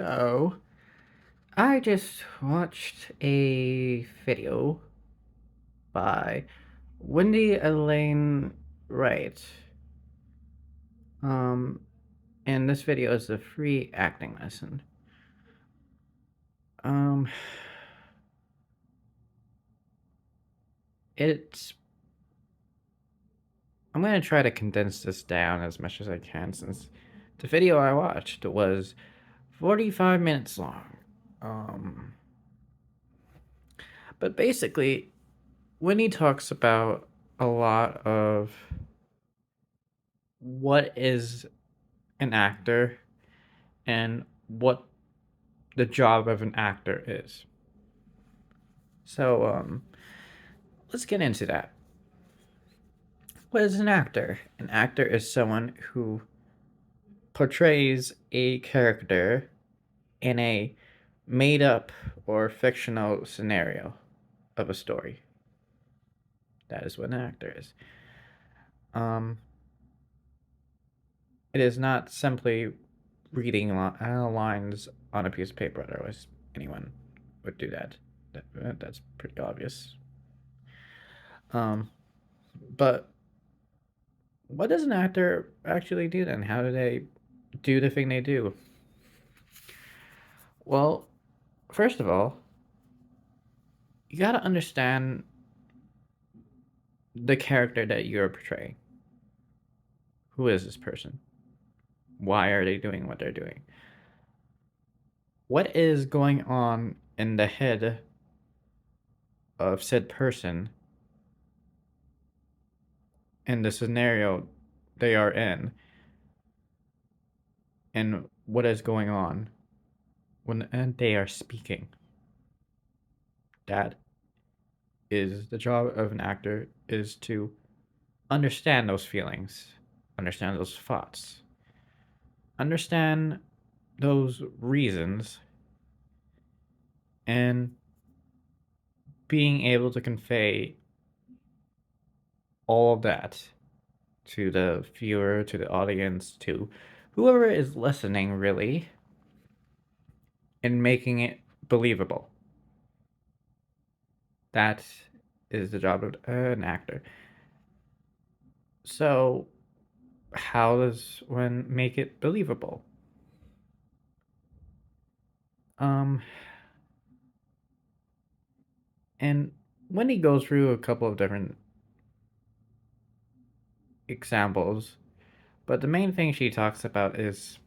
So, I just watched a video by Wendy Elaine Wright. Um, and this video is a free acting lesson. Um, it's. I'm gonna try to condense this down as much as I can since the video I watched was 45 minutes long. Um, but basically, Wendy talks about a lot of what is an actor and what the job of an actor is. So, let's get into that. What is an actor? An actor is someone who portrays a character in a made up or fictional scenario of a story. That is what an actor is. Um, it is not simply reading lines on a piece of paper, otherwise, anyone would do that. That's pretty obvious. Um, but what does an actor actually do then? How do they do the thing they do? Well, first of all, you gotta understand the character that you're portraying. Who is this person? Why are they doing what they're doing? What is going on in the head of said person in the scenario they are in? And what is going on when they are speaking? That is the job of an actor, is to understand those feelings, understand those thoughts, understand those reasons, and being able to convey all of that to the viewer, to the audience, to whoever is listening, really, and making it believable. That is the job of an actor. So, how does one make it believable? Um, and when he goes through a couple of different examples, but the main thing she talks about is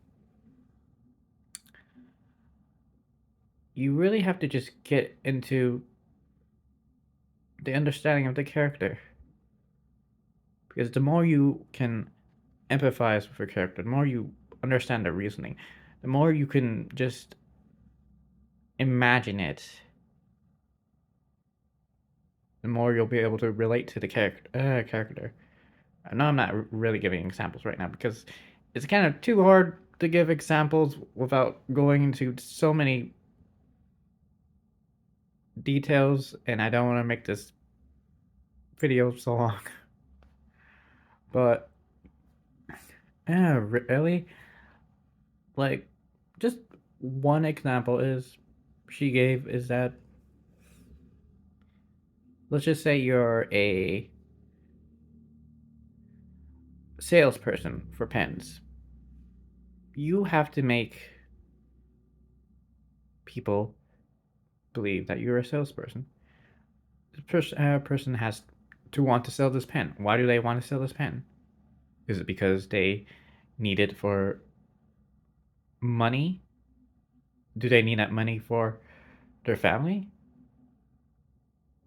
you really have to just get into the understanding of the character. Because the more you can empathize with a character, the more you understand the reasoning, the more you can just imagine it, the more you'll be able to relate to the character. I know I'm not really giving examples right now because it's kind of too hard to give examples without going into so many details, and I don't want to make this video so long. But yeah, really, like, just one example is she gave is that let's just say you're a salesperson for pens. You have to make people believe that you're a salesperson. The person has to want to sell this pen. Why do they want to sell this pen? Is it because they need it for money? Do they need that money for their family?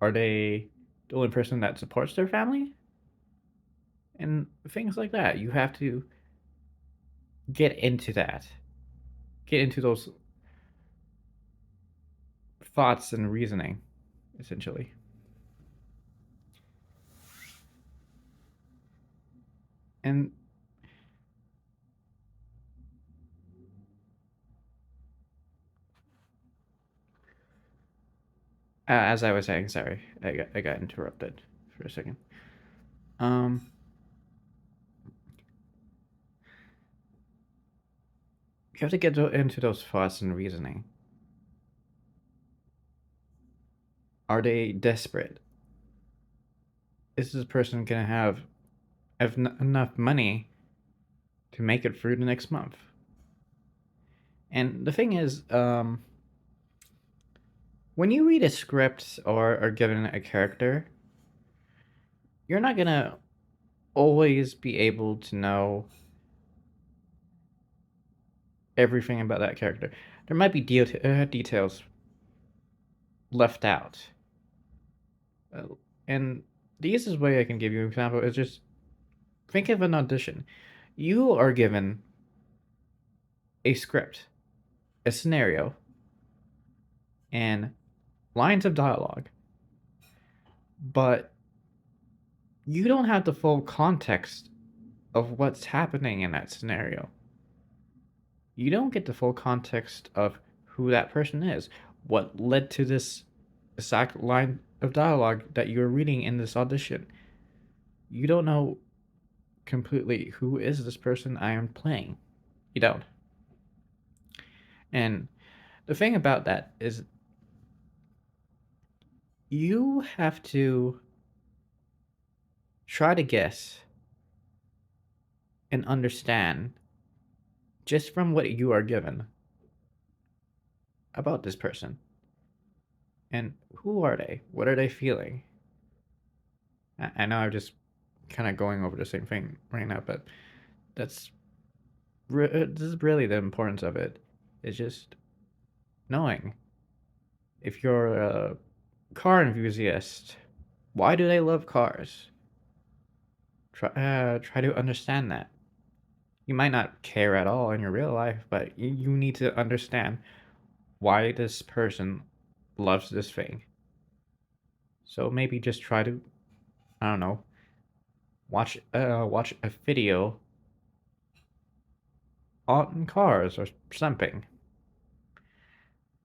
Are they the only person that supports their family? And things like that. You have to get into that. Get into those thoughts and reasoning, essentially. And as I was saying, sorry, I got interrupted for a second. Um, You have to get into those thoughts and reasoning. Are they desperate? Is this person gonna have enough money to make it through the next month? And the thing is, when you read a script or are given a character, you're not gonna always be able to know everything about that character. There might be details left out. And the easiest way I can give you an example is just think of an audition. You are given a script, a scenario, and lines of dialogue, but you don't have the full context of what's happening in that scenario. You don't get the full context of who that person is, what led to this exact line of dialogue that you're reading in this audition. You don't know completely who is this person I am playing. You don't. And the thing about that is you have to try to guess and understand just from what you are given about this person. And who are they? What are they feeling? I know I'm just kind of going over the same thing right now, but that's this is really the importance of it. It's just knowing if you're a car enthusiast, why do they love cars? Try to understand that. You might not care at all in your real life, but you need to understand why this person loves this thing. So maybe just try to, I don't know, watch a video on cars or something,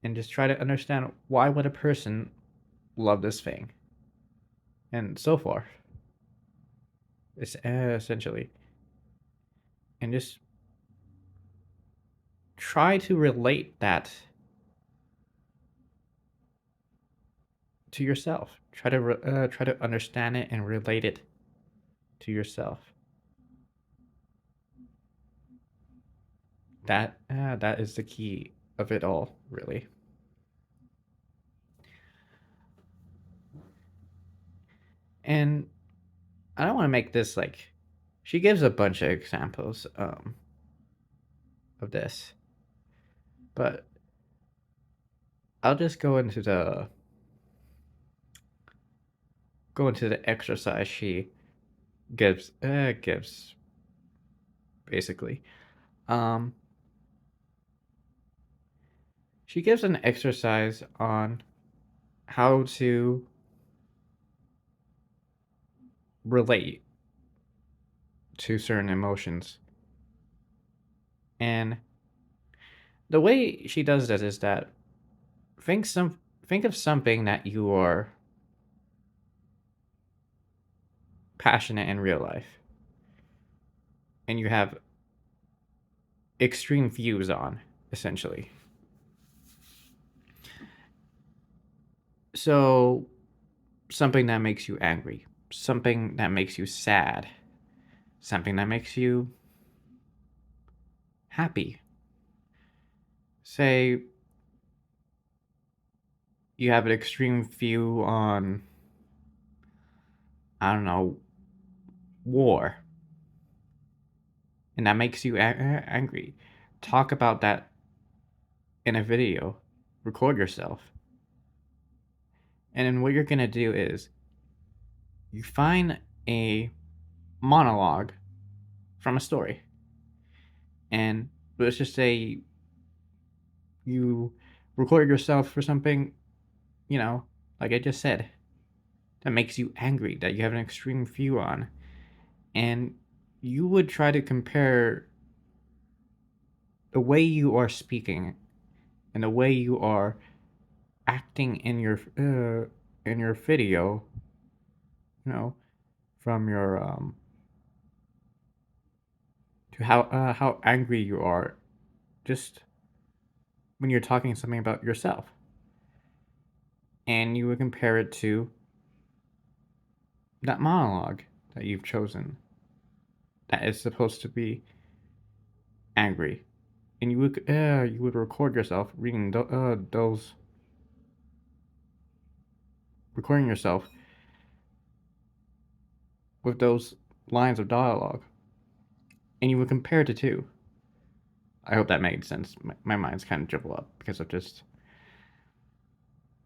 and just try to understand why would a person love this thing, and so forth. It's essentially, and just try to relate that to yourself. Try to understand it and relate it to yourself. That is the key of it all, really. And I don't want to make this like she gives a bunch of examples of this, but I'll just go into the exercise she gives basically. Um, she gives an exercise on how to relate to certain emotions, and the way she does this is that think some think of something that you are passionate in real life and you have extreme views on, essentially. So, something that makes you angry, something that makes you sad, something that makes you happy. Say you have an extreme view on, I don't know, war, and that makes you angry. Talk about that in a video, record yourself. And then what you're going to do is you find a monologue from a story. And let's just say you record yourself for something, you know, like I just said, that makes you angry, that you have an extreme view on. And you would try to compare the way you are speaking and the way you are acting in your video, you know, from your to how angry you are just when you're talking something about yourself. And you would compare it to that monologue that you've chosen that is supposed to be angry. And you would record yourself reading those, recording yourself with those lines of dialogue, and you would compare the two. I hope that made sense. My mind's kind of jumbled up because of just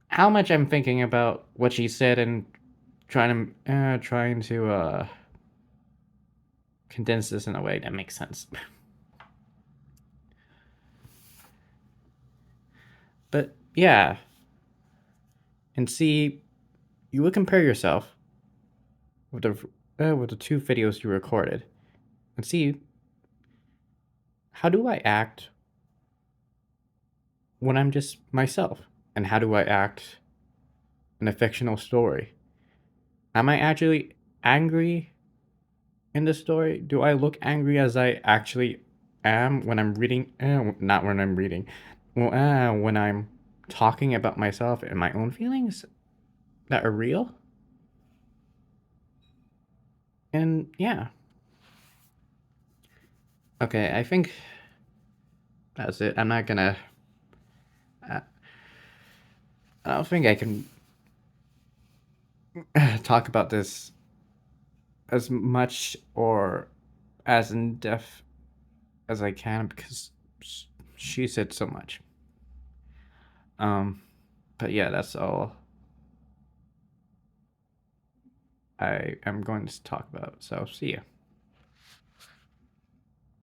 how much I'm thinking about what she said and trying to condense this in a way that makes sense. But yeah, and see, you would compare yourself with the two videos you recorded, and see, how do I act when I'm just myself, and how do I act in a fictional story? Am I actually angry in the story? Do I look angry as I actually am when I'm reading? Not when I'm reading. Well, when I'm talking about myself and my own feelings that are real. And yeah, okay. I think that's it. I'm not gonna. I I don't think I can talk about this as much or as in depth as I can because she said so much. Um, but yeah, that's all I am going to talk about. So see ya.